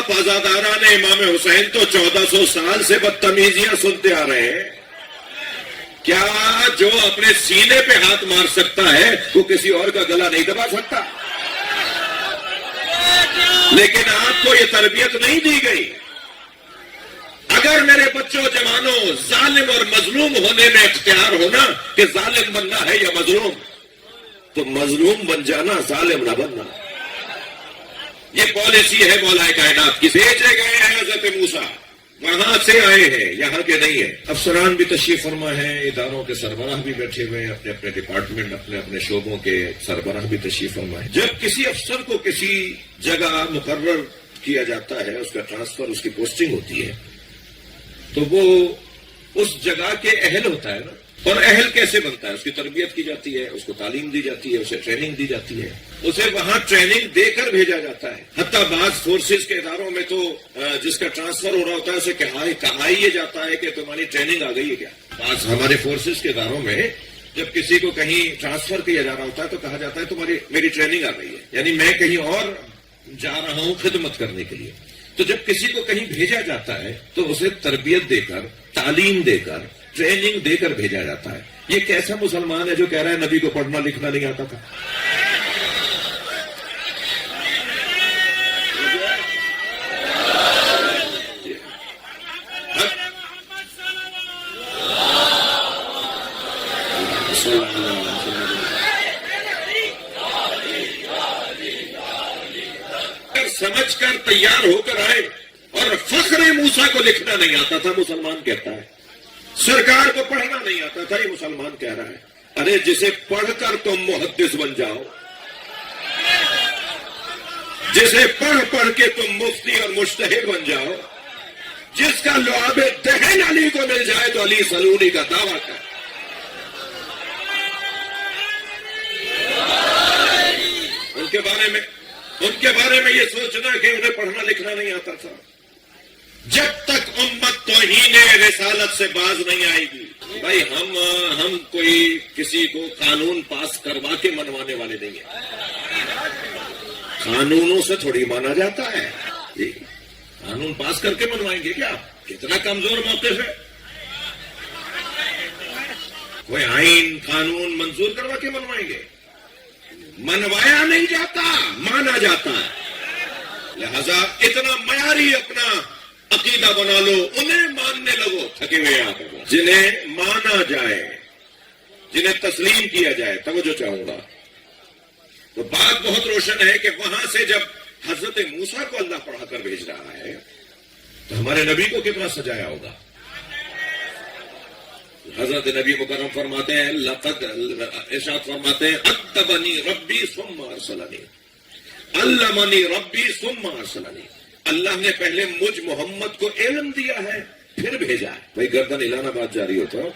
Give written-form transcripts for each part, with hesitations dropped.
آپ آزاداران امام حسین تو 1400 سال سے بدتمیزیاں سنتے آ رہے ہیں. کیا جو اپنے سینے پہ ہاتھ مار سکتا ہے وہ کسی اور کا گلا نہیں دبا سکتا؟ لیکن آپ کو یہ تربیت نہیں دی گئی. اگر میرے بچوں جوانوں ظالم اور مظلوم ہونے میں اختیار ہونا کہ ظالم بننا ہے یا مظلوم، تو مظلوم بن جانا، ظالم نہ بننا. یہ پالیسی ہے مولا کائنات کی. بھیجے گئے ہیں حضرت موسیٰ، وہاں سے آئے ہیں، یہاں کے نہیں ہیں. افسران بھی تشریف فرما ہیں، اداروں کے سربراہ بھی بیٹھے ہوئے ہیں، اپنے اپنے ڈپارٹمنٹ اپنے اپنے شعبوں کے سربراہ بھی تشریف فرما ہیں. جب کسی افسر کو کسی جگہ مقرر کیا جاتا ہے، اس کا ٹرانسفر، اس کی پوسٹنگ ہوتی ہے، تو وہ اس جگہ کے اہل ہوتا ہے نا. اور اہل کیسے بنتا ہے؟ اس کی تربیت کی جاتی ہے، اس کو تعلیم دی جاتی ہے، اسے ٹریننگ دی جاتی ہے، اسے وہاں ٹریننگ دے کر بھیجا جاتا ہے. حتیٰ بعض فورسز کے اداروں میں تو جس کا ٹرانسفر ہو رہا ہوتا ہے اسے کہا ہی یہ جاتا ہے کہ تمہاری ٹریننگ آ گئی ہے کیا. بعض ہمارے فورسز کے اداروں میں جب کسی کو کہیں ٹرانسفر کیا جا رہا ہوتا ہے تو کہا جاتا ہے میری ٹریننگ آ گئی ہے، یعنی میں کہیں اور جا رہا ہوں خدمت کرنے کے لیے. تو جب کسی کو کہیں بھیجا جاتا ہے تو اسے تربیت دے کر، تعلیم دے کر، ٹریننگ دے کر بھیجا جاتا ہے. یہ کیسا مسلمان ہے جو کہہ رہا ہے نبی کو پڑھنا لکھنا نہیں آتا تھا؟ سمجھ کر تیار ہو کر آئے اور فخر موسیٰ کو لکھنا نہیں آتا تھا مسلمان کہتا ہے، سرکار کو پڑھنا نہیں آتا تھا یہ مسلمان کہہ رہا ہے. ارے جسے پڑھ کر تم محدث بن جاؤ، جسے پڑھ کے تم مفتی اور مجتہد بن جاؤ، جس کا لعاب دہن علی کو مل جائے تو علی سلونی کا دعویٰ کر. ان کے بارے میں یہ سوچنا کہ انہیں پڑھنا لکھنا نہیں آتا تھا. جب تک امت توہین رسالت سے باز نہیں آئے گی. بھائی ہم کوئی کسی کو قانون پاس کروا کے منوانے والے نہیں ہیں. قانونوں سے تھوڑی مانا جاتا ہے. قانون پاس کر کے منوائیں گے کیا؟ کتنا کمزور موقف ہے. کوئی آئین قانون منظور کروا کے منوائیں گے؟ منوایا نہیں جاتا، مانا جاتا ہے. لہذا اتنا معیاری اپنا عقیدہ بنا لو، انہیں ماننے لگو. تھکے ہوئے آپ جنہیں مانا جائے، جنہیں تسلیم کیا جائے. توجہ چاہوں گا. تو بات بہت روشن ہے کہ وہاں سے جب حضرت موسیٰ کو اللہ پڑھا کر بھیج رہا ہے تو ہمارے نبی کو کتنا سجایا ہوگا. حضرت نبی مکرم فرماتے ہیں، لقد ارشاد فرماتے ہیں، ادبنی ربی ثم ارسلنی، علمنی ربی ثم ارسلنی. اللہ نے پہلے مجھ محمد کو علم دیا ہے پھر بھیجا ہے. بھائی گردن ہلانا بات جاری ہو تو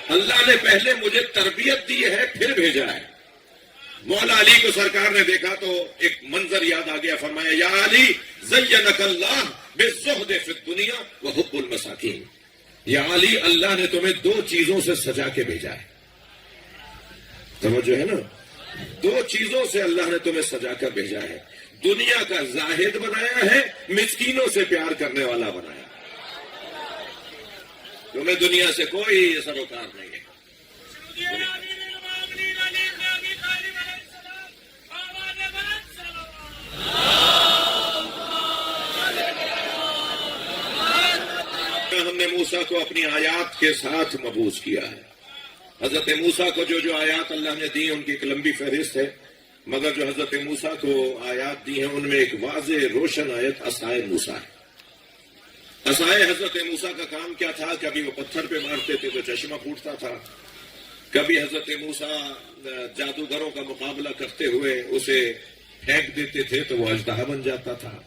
اللہ نے پہلے مجھے تربیت دی ہے پھر بھیجا ہے. مولا علی کو سرکار نے دیکھا تو ایک منظر یاد آ گیا. فرمایا، یا علی زینک اللہ بالزہد فی الدنیا وحب المساکین. یا علی، اللہ نے تمہیں دو چیزوں سے سجا کے بھیجا ہے. توجہ ہے نا، دو چیزوں سے اللہ نے تمہیں سجا کر بھیجا ہے. دنیا کا زاہد بنایا ہے، مسکینوں سے پیار کرنے والا بنایا. تمہیں دنیا سے کوئی سروکار نہیں ہے. ہم نے موسیٰ کو اپنی آیات کے ساتھ مبعوث کیا ہے. حضرت موسیٰ کو جو آیات اللہ نے دی ان کی ایک لمبی فہرست ہے، مگر جو حضرت موسیٰ کو آیات دی ہیں ان میں ایک واضح روشن آیت عصائے موسیٰ ہے. عصائے حضرت موسیٰ کا کام کیا تھا؟ کبھی وہ پتھر پہ مارتے تھے تو چشمہ پھوٹتا تھا، کبھی حضرت موسیٰ جادوگروں کا مقابلہ کرتے ہوئے اسے پھینک دیتے تھے تو وہ اژدہا بن جاتا تھا.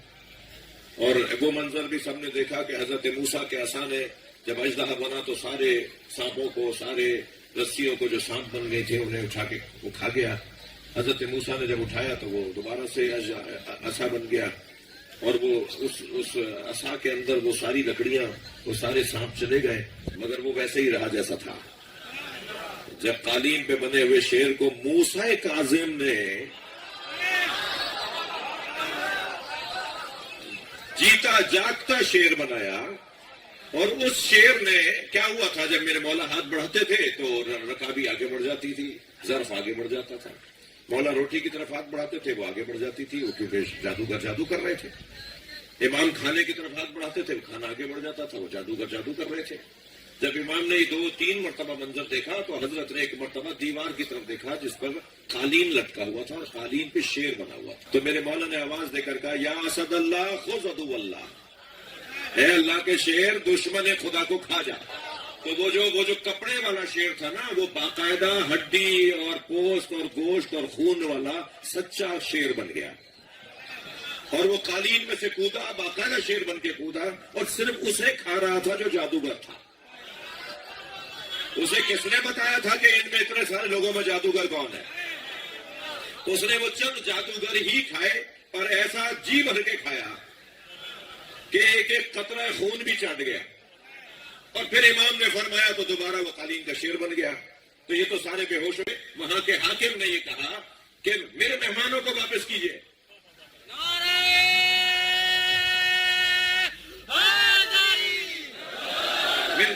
اور وہ منظر بھی سب نے دیکھا کہ حضرت موسیٰ کے عصا نے جب اژدہا بنا تو سارے سانپوں کو، سارے رسیوں کو جو سانپ بن گئے تھے انہیں اٹھا کے وہ کھا گیا. حضرت موسیٰ نے جب اٹھایا تو وہ دوبارہ سے عصا بن گیا، اور وہ اس عصا کے اندر وہ ساری لکڑیاں، وہ سارے سانپ چلے گئے، مگر وہ ویسے ہی رہا جیسا تھا. جب قالین پہ بنے ہوئے شیر کو موسیٰ کاظم نے جیتا جاگتا شیر بنایا. اور اس شیر نے کیا ہوا تھا، جب میرے مولا ہاتھ بڑھاتے تھے تو رکابی آگے بڑھ جاتی تھی، ظرف آگے بڑھ جاتا تھا. مولا روٹی کی طرف ہاتھ بڑھاتے تھے، وہ آگے بڑھ جاتی تھی، وہ کیونکہ جادوگر جادو کر رہے تھے. امام کھانے کی طرف ہاتھ بڑھاتے تھے، کھانا آگے بڑھ جاتا تھا، وہ جادوگر جادو کر رہے تھے. جب امام نے 2-3 مرتبہ منظر دیکھا تو حضرت نے ایک مرتبہ دیوار کی طرف دیکھا جس پر قالین لٹکا ہوا تھا اور قالین پہ شیر بنا ہوا تھا. تو میرے مولا نے آواز دے کر کہا یا اسد اللہ خذ عدو اللہ، اے اللہ کے شیر دشمن خدا کو کھا جا. تو وہ جو کپڑے والا شیر تھا نا، وہ باقاعدہ ہڈی اور پوست اور گوشت اور خون والا سچا شیر بن گیا. اور وہ قالین میں سے کودا، باقاعدہ شیر بن کے کودا، اور صرف اسے کھا رہا تھا جو جادوگر تھا. اسے کس نے بتایا تھا کہ ان میں اتنے سارے لوگوں میں جادوگر کون ہے؟ اس نے وہ چند جادوگر ہی کھائے، پر ایسا جی بھر کے کھایا کہ ایک ایک قطرہ خون بھی چاٹ گیا. اور پھر امام نے فرمایا تو دوبارہ وہ قالین کا شیر بن گیا. تو یہ تو سارے بے ہوش ہوئے. وہاں کے حاکم نے یہ کہا کہ میرے مہمانوں کو واپس کیجیے.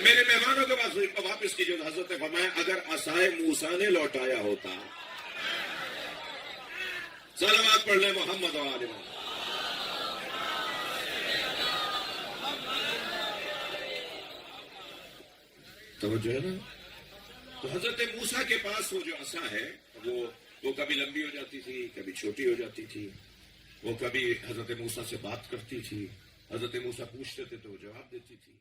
میرے مہمانوں کو واپس کیجیے. حضرت نے فرمایا اگر عصائے موسیٰ نے لوٹایا ہوتا. صلوات پڑھ لیں محمد و آل محمد. توجہ ہے نا. تو حضرت موسیٰ کے پاس وہ جو عصا ہے وہ کبھی لمبی ہو جاتی تھی، کبھی چھوٹی ہو جاتی تھی. وہ کبھی حضرت موسیٰ سے بات کرتی تھی، حضرت موسیٰ پوچھتے تھے تو وہ جواب دیتی تھی.